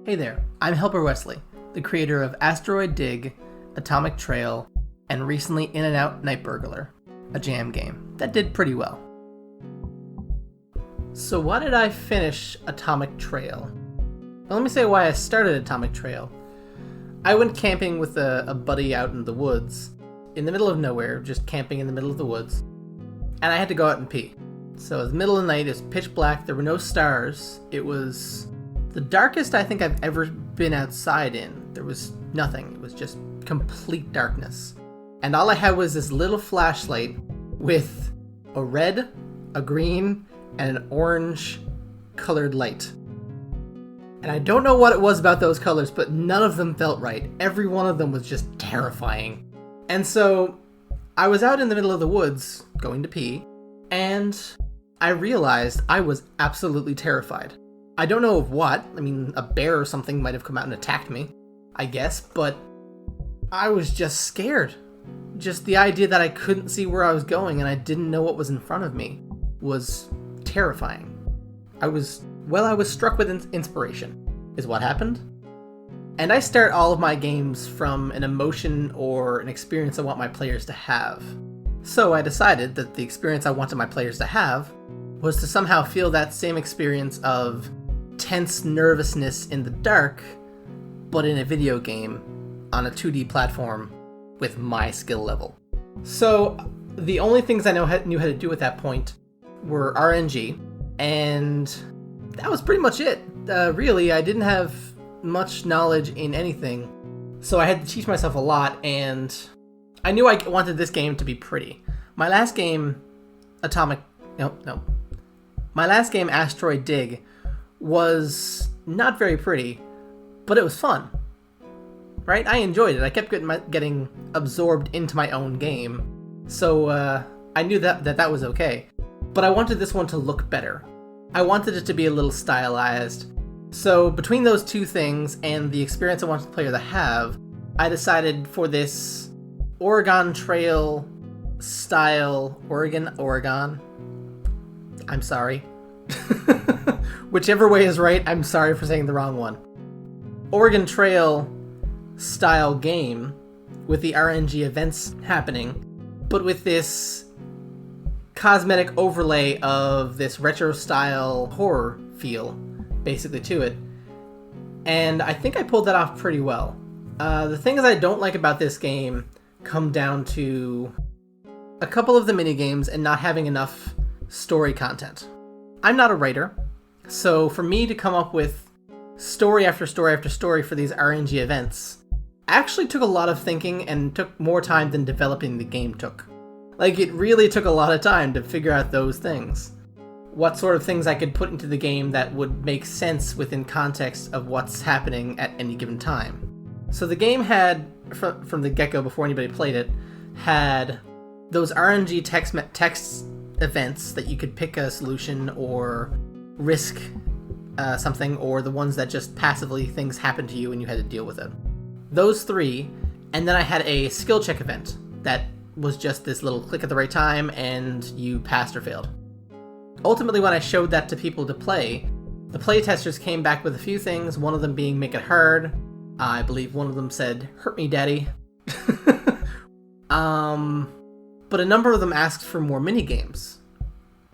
Hey there, I'm Helper Wesley, the creator of Asteroid Dig, Atomic Trail, and recently In and Out Night Burglar, a jam game that did pretty well. So why did I finish Atomic Trail? Well, let me say why I started Atomic Trail. I went camping with a buddy out in the woods, in the middle of nowhere, just camping in the middle of the woods, and I had to go out and pee. So it was the middle of the night, it was pitch black, there were no stars, it was the darkest I think I've ever been outside in. There was nothing. It was just complete darkness. And all I had was this little flashlight with a red, a green, and an orange colored light. And I don't know what it was about those colors, but none of them felt right. Every one of them was just terrifying. And so I was out in the middle of the woods going to pee, and I realized I was absolutely terrified. I don't know of what. I mean, a bear or something might have come out and attacked me, I guess, but I was just scared. Just the idea that I couldn't see where I was going and I didn't know what was in front of me was terrifying. I was struck with inspiration, is what happened. And I start all of my games from an emotion or an experience I want my players to have. So I decided that the experience I wanted my players to have was to somehow feel that same experience of tense nervousness in the dark, but in a video game on a 2D platform with my skill level. So the only things I knew how to do at that point were RNG, and that was pretty much it. Really, I didn't have much knowledge in anything, so I had to teach myself a lot, and I knew I wanted this game to be pretty. My last game, Asteroid Dig, was not very pretty, but it was fun, right? I enjoyed it. I kept getting absorbed into my own game, so I knew that was okay. But I wanted this one to look better. I wanted it to be a little stylized. So between those two things and the experience I wanted the player to have, I decided for this Oregon Trail style, Oregon. I'm sorry. Whichever way is right, I'm sorry for saying the wrong one. Oregon Trail style game with the RNG events happening, but with this cosmetic overlay of this retro style horror feel, basically, to it. And I think I pulled that off pretty well. The things I don't like about this game come down to a couple of the minigames and not having enough story content. I'm not a writer, so for me to come up with story after story after story for these RNG events actually took a lot of thinking and took more time than developing the game took. Like, it really took a lot of time to figure out those things. What sort of things I could put into the game that would make sense within context of what's happening at any given time. So the game had, from the get-go before anybody played it, had those RNG text events that you could pick a solution or risk something, or the ones that just passively things happened to you and you had to deal with it. Those three, and then I had a skill check event that was just this little click at the right time and you passed or failed. Ultimately, when I showed that to people to play, the playtesters came back with a few things, one of them being make it hard. I believe one of them said, hurt me daddy. But a number of them asked for more minigames,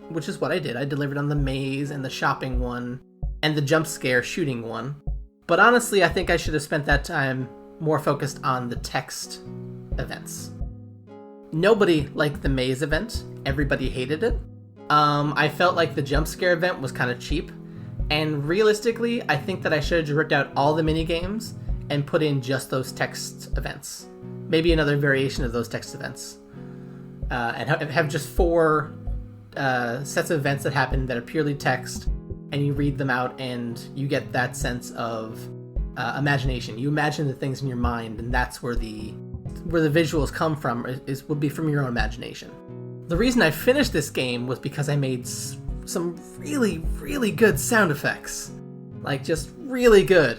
which is what I did. I delivered on the maze and the shopping one and the jump scare shooting one. But honestly, I think I should have spent that time more focused on the text events. Nobody liked the maze event. Everybody hated it. I felt like the jump scare event was kind of cheap. And realistically, I think that I should have just ripped out all the minigames and put in just those text events. Maybe another variation of those text events. And have just 4 sets of events that happen that are purely text, and you read them out and you get that sense of imagination. You imagine the things in your mind, and that's where the visuals come from, would be from your own imagination. The reason I finished this game was because I made some really, really good sound effects. Like, just really good.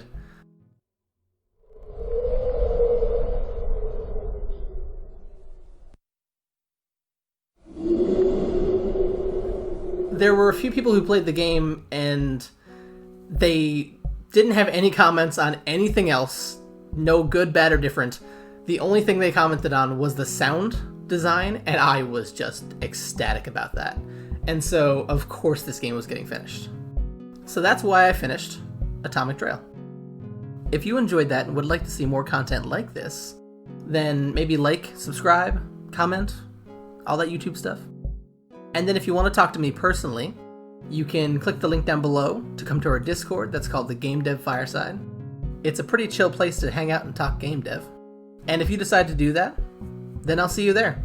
There were a few people who played the game and they Didn't have any comments on anything else. No good, bad, or different. The only thing they commented on was the sound design, and I was just ecstatic about that. And so, of course, this game was getting finished. So that's why I finished Atomic Trail. If you enjoyed that and would like to see more content like this, then maybe like, subscribe, comment, all that YouTube stuff. And then if you want to talk to me personally, you can click the link down below to come to our Discord that's called the Game Dev Fireside. It's a pretty chill place to hang out and talk game dev. And if you decide to do that, then I'll see you there.